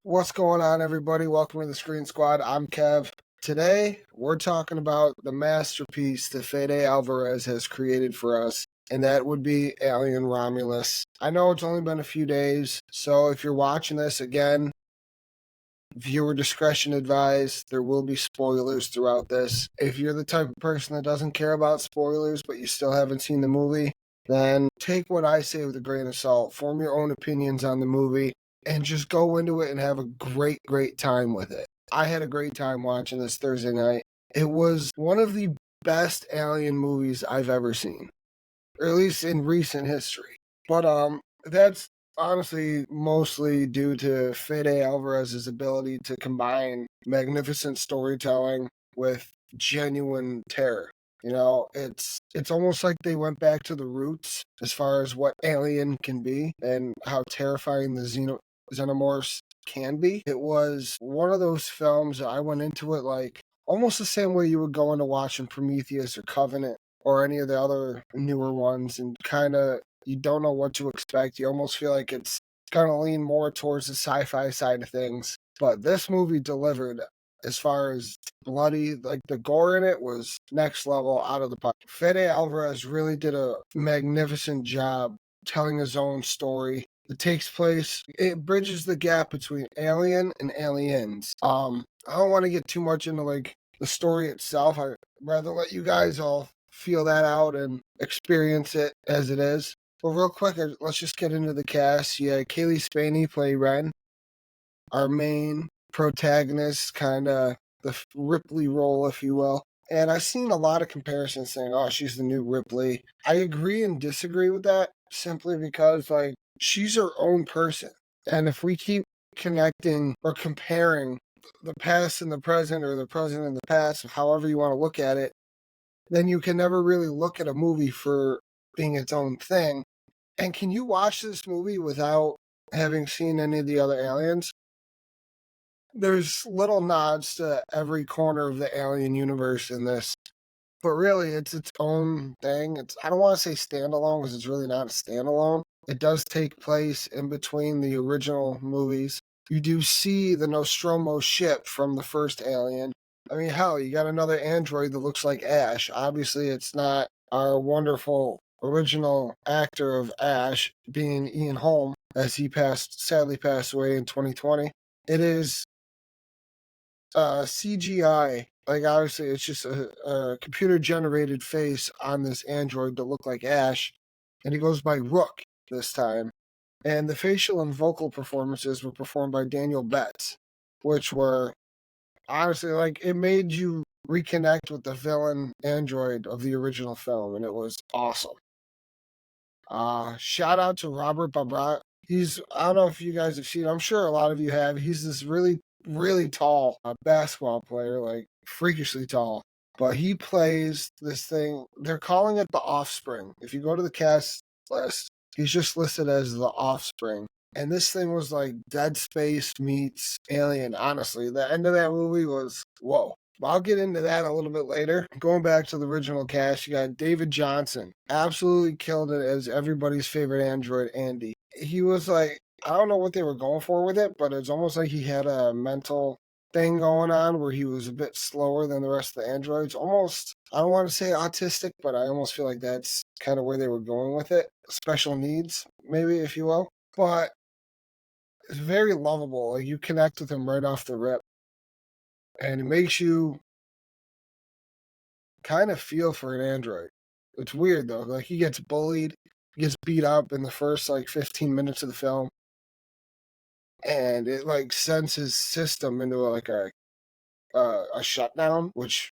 What's going on, everybody? Welcome to the Screen Squad. I'm Kev. Today, we're talking about the masterpiece that Fede Alvarez has created for us, and that would be Alien Romulus. I know it's only been a few days, so if you're watching this again, viewer discretion advised. There will be spoilers throughout this. If you're the type of person that doesn't care about spoilers, but you still haven't seen the movie, then take what I say with a grain of salt. Form your own opinions on the movie and just go into it and have a great time with it. I had a great time watching this Thursday night. It was one of the best Alien movies I've ever seen, or at least in recent history. But that's honestly mostly due to Fede Alvarez's ability to combine magnificent storytelling with genuine terror. You know, it's almost like they went back to the roots as far as what Alien can be and how terrifying the Xenomorphs can be. It was one of those films that I went into it like almost the same way you would go into watching Prometheus or Covenant or any of the other newer ones, and kind of you don't know what to expect. You almost feel like it's going to lean more towards the sci-fi side of things. But this movie delivered as far as bloody, like the gore in it was next level out of the park. Fede Alvarez really did a magnificent job telling his own story. It takes place, it bridges the gap between Alien and Aliens. I don't want to get too much into like the story itself. I'd rather let you guys all feel that out and experience it as it is. But real quick, let's just get into the cast. Yeah, Cailee Spaeny play Ren, our main protagonist, kind of the Ripley role, if you will. And I've seen a lot of comparisons saying, oh, she's the new Ripley. I agree and disagree with that simply because, like, she's her own person. And if we keep connecting or comparing the past and the present, or the present and the past, however you want to look at it, then you can never really look at a movie for being its own thing. And can you watch this movie without having seen any of the other Aliens? There's little nods to every corner of the Alien universe in this, but really it's its own thing. I don't want to say standalone because it's really not a standalone. It does take place in between the original movies. You do see the Nostromo ship from the first Alien. I mean, hell, you got another android that looks like Ash. Obviously, it's not our wonderful original actor of Ash being Ian Holm, as he sadly passed away in 2020. It is CGI. Like, obviously, it's just a computer-generated face on this android that looked like Ash, and he goes by Rook this time. And the facial and vocal performances were performed by Daniel Betts, which were, honestly, like, it made you reconnect with the villain android of the original film, and it was awesome. Shout out to Robert Babrat. I don't know if you guys have seen, I'm sure a lot of you have. He's this really tall basketball player, like freakishly tall. But he plays this thing, they're calling it the Offspring. If you go to the cast list, he's just listed as the Offspring. And this thing was like Dead Space meets Alien, honestly. The end of that movie was, whoa. I'll get into that a little bit later. Going back to the original cast, you got David Jonnson. Absolutely killed it as everybody's favorite android, Andy. He was like, I don't know what they were going for with it, but it's almost like he had a mental thing going on where he was a bit slower than the rest of the androids. Almost, I don't want to say autistic, but I almost feel like that's kind of where they were going with it. Special needs, maybe, if you will. But it's very lovable. Like, you connect with him right off the rip. And it makes you kind of feel for an android. It's weird, though. Like, he gets bullied, he gets beat up in the first, like, 15 minutes of the film. And it, like, sends his system into, like, a shutdown, which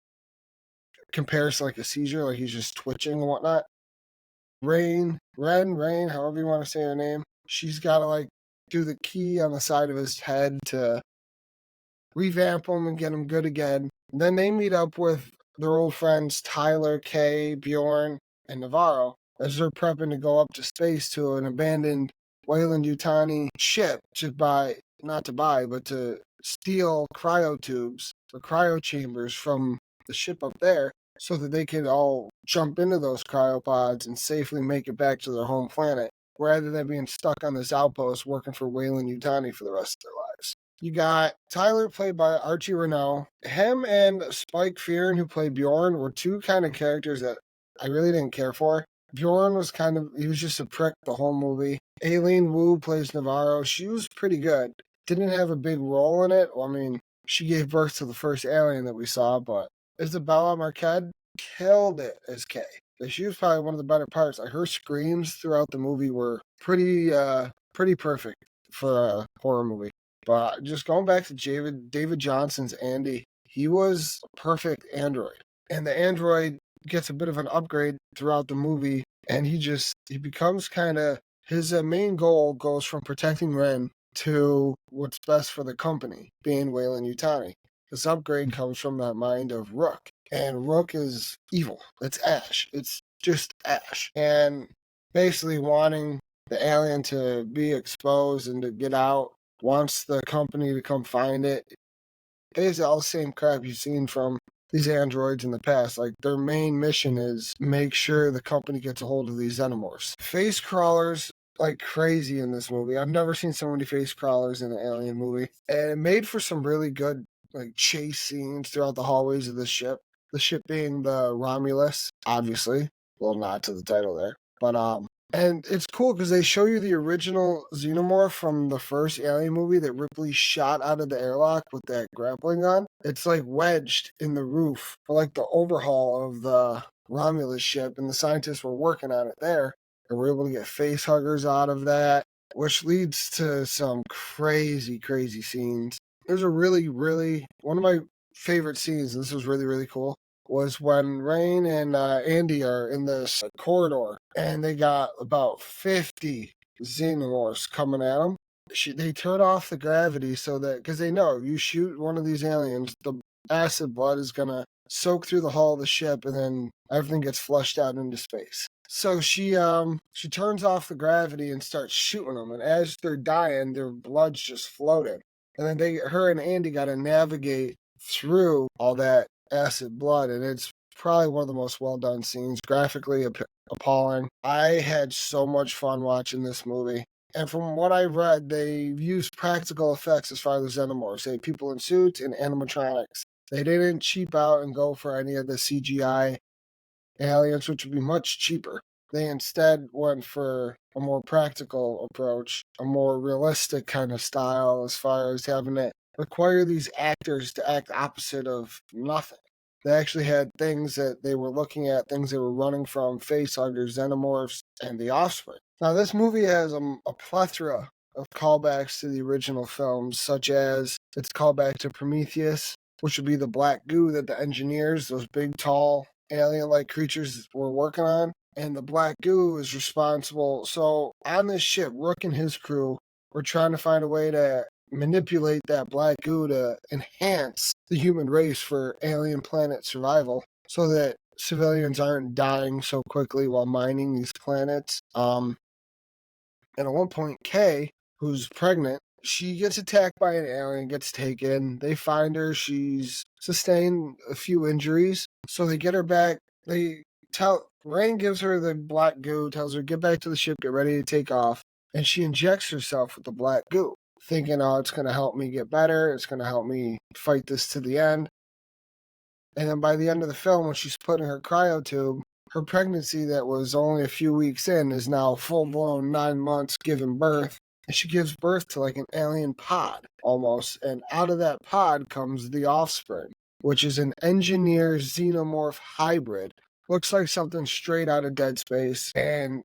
compares to, like, a seizure. Like, he's just twitching and whatnot. Rain, however you want to say her name, she's got to, like, do the key on the side of his head to revamp him and get him good again. And then they meet up with their old friends Tyler, Kay, Bjorn, and Navarro as they're prepping to go up to space to an abandoned Weyland-Yutani ship to steal cryo tubes or cryo chambers from the ship up there so that they can all jump into those cryopods and safely make it back to their home planet, rather than being stuck on this outpost working for Weyland-Yutani for the rest of their lives. You got Tyler, played by Archie Renault. Him and Spike Fearon, who played Bjorn, were two kind of characters that I really didn't care for. Bjorn was he was just a prick the whole movie. Aileen Wu plays Navarro. She was pretty good. Didn't have a big role in it. Well, I mean, she gave birth to the first alien that we saw, but Isabella Marquez killed it as Kay. She was probably one of the better parts. Like, her screams throughout the movie were pretty perfect for a horror movie. But just going back to David Johnson's Andy, he was a perfect android. And the android gets a bit of an upgrade throughout the movie, and he becomes kind of, his main goal goes from protecting Ren to what's best for the company, being Weyland-Yutani. This upgrade comes from that mind of Rook, and Rook is evil. It's Ash. It's just Ash. And basically wanting the alien to be exposed and to get out, wants the company to come find it. Basically all the same crap you've seen from these androids in the past. Like, their main mission is make sure the company gets a hold of these Xenomorphs. Face crawlers like crazy in this movie. I've never seen so many face crawlers in an alien movie. And it made for some really good like chase scenes throughout the hallways of the ship. The ship being the Romulus, obviously. Well, not to the title there. But and it's cool because they show you the original Xenomorph from the first Alien movie that Ripley shot out of the airlock with that grappling gun. It's like wedged in the roof for like the overhaul of the Romulus ship, and the scientists were working on it there. And we're able to get face huggers out of that, which leads to some crazy scenes. There's a really, one of my favorite scenes, and this was really cool, was when Rain and Andy are in this corridor, and they got about 50 Xenomorphs coming at them. They turn off the gravity so that, because they know if you shoot one of these aliens, the acid blood is going to soak through the hull of the ship, and then everything gets flushed out into space. So she turns off the gravity and starts shooting them, and as they're dying, their blood's just floating. And then her and Andy got to navigate through all that acid blood, and it's probably one of the most well done scenes, graphically appalling. I had so much fun watching this movie, and from what I read, they used practical effects as far as the Xenomorphs. They had people in suits and animatronics. They didn't cheap out and go for any of the CGI aliens, which would be much cheaper. They instead went for a more practical approach, a more realistic kind of style as far as having it require these actors to act opposite of nothing. They actually had things that they were looking at, things they were running from, facehuggers, Xenomorphs, and the Offspring. Now, this movie has a plethora of callbacks to the original films, such as its callback to Prometheus, which would be the black goo that the engineers, those big, tall, alien-like creatures, were working on. And the black goo is responsible. So, on this ship, Rook and his crew were trying to find a way to manipulate that black goo to enhance the human race for alien planet survival so that civilians aren't dying so quickly while mining these planets. And at one point, Kay, who's pregnant, she gets attacked by an alien, gets taken. They find her. She's sustained a few injuries. So they get her back. Rain gives her the black goo, tells her, get back to the ship, get ready to take off. And she injects herself with the black goo, thinking, oh, it's going to help me get better. It's going to help me fight this to the end. And then by the end of the film, when she's put in her cryo tube, her pregnancy that was only a few weeks in is now full-blown 9 months giving birth. And she gives birth to like an alien pod, almost. And out of that pod comes the Offspring, which is an engineer Xenomorph hybrid. Looks like something straight out of Dead Space. And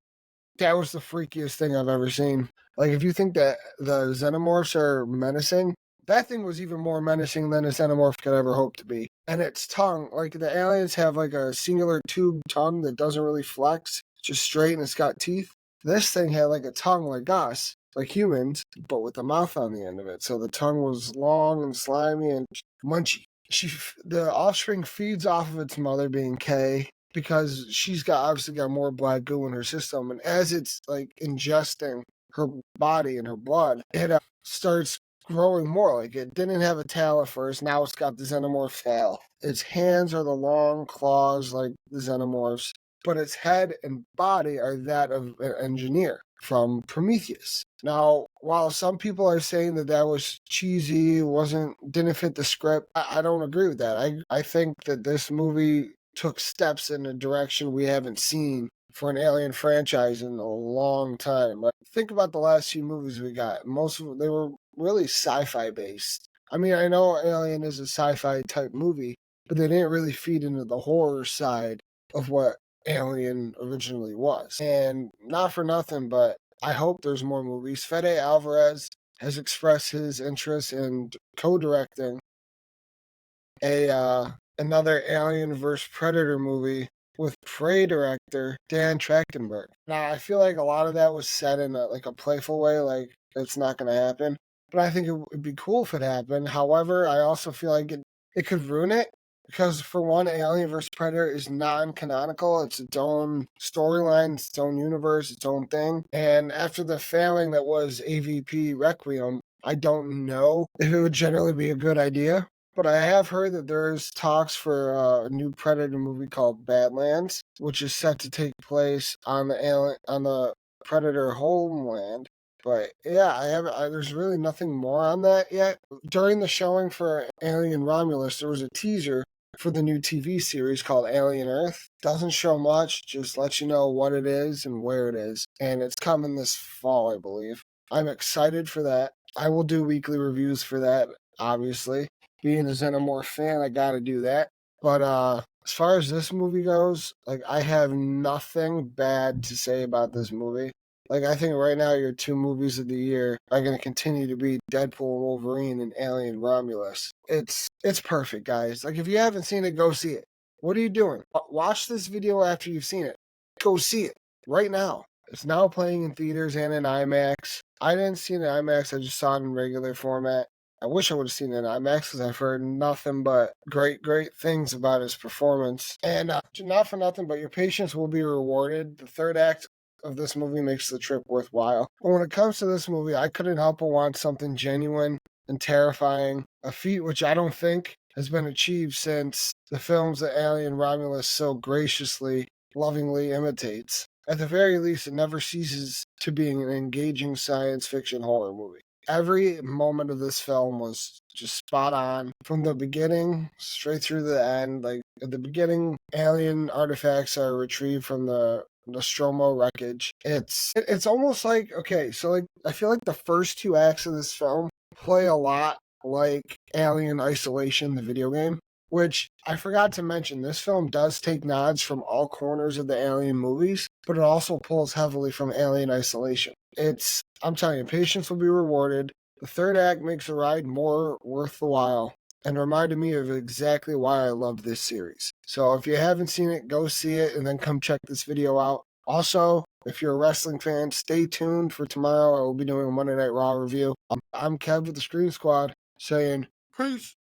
that was the freakiest thing I've ever seen. Like, if you think that the Xenomorphs are menacing, that thing was even more menacing than a Xenomorph could ever hope to be. And its tongue, like the aliens have like a singular tube tongue that doesn't really flex, it's just straight and it's got teeth. This thing had like a tongue like us, like humans, but with a mouth on the end of it. So the tongue was long and slimy and munchy. The Offspring feeds off of its mother, being Kay, because she's obviously got more black goo in her system. And as it's like ingesting her body and her blood, it starts growing more. Like, it didn't have a tail at first. Now it's got the Xenomorph tail. Its hands are the long claws like the Xenomorphs, but its head and body are that of an engineer. from Prometheus. Now, while some people are saying that that was cheesy, didn't fit the script, I don't agree with that. I think that this movie took steps in a direction we haven't seen for an Alien franchise in a long time. Like, think about the last few movies we got. Most of them, they were really sci-fi based. I mean, I know Alien is a sci-fi type movie, but they didn't really feed into the horror side of what Alien originally was. And not for nothing, but I hope there's more movies. Fede Alvarez has expressed his interest in co-directing another Alien vs. Predator movie with Prey director Dan Trachtenberg. Now, I feel like a lot of that was said in a playful way, like it's not going to happen. But I think it would be cool if it happened. However, I also feel like it could ruin it. Because for one, Alien vs. Predator is non-canonical. It's its own storyline, its own universe, its own thing. And after the failing that was AVP Requiem, I don't know if it would generally be a good idea. But I have heard that there's talks for a new Predator movie called Badlands, which is set to take place on the Predator homeland. But yeah, there's really nothing more on that yet. During the showing for Alien Romulus, there was a teaser for the new TV series called Alien Earth. Doesn't show much, just lets you know what it is and where it is. And it's coming this fall, I believe. I'm excited for that. I will do weekly reviews for that, obviously. Being a Xenomorph fan, I gotta do that. But as far as this movie goes, like, I have nothing bad to say about this movie. Like, I think right now your two movies of the year are going to continue to be Deadpool and Wolverine and Alien Romulus. It's perfect, guys. Like, if you haven't seen it, go see it. What are you doing? Watch this video after you've seen it. Go see it right now. It's now playing in theaters and in IMAX. I didn't see it in IMAX. I just saw it in regular format. I wish I would have seen it in IMAX because I've heard nothing but great things about his performance. And not for nothing, but your patience will be rewarded. The third act of this movie makes the trip worthwhile. But when it comes to this movie, I couldn't help but want something genuine and terrifying, a feat which I don't think has been achieved since the films that Alien Romulus so graciously, lovingly imitates. At the very least, it never ceases to being an engaging science fiction horror movie. Every moment of this film was just spot on from the beginning straight through the end. Like, at the beginning, alien artifacts are retrieved from the Nostromo wreckage. It's almost like, okay, so like I feel like the first two acts of this film play a lot like Alien Isolation, the video game, which I forgot to mention. This film does take nods from all corners of the Alien movies, but it also pulls heavily from Alien Isolation. I'm telling you, patience will be rewarded. The third act makes the ride more worth the while and reminded me of exactly why I love this series. So if you haven't seen it, go see it and then come check this video out. Also, if you're a wrestling fan, stay tuned for tomorrow. I will be doing a Monday Night Raw review. I'm Kev with the Screen Squad saying peace.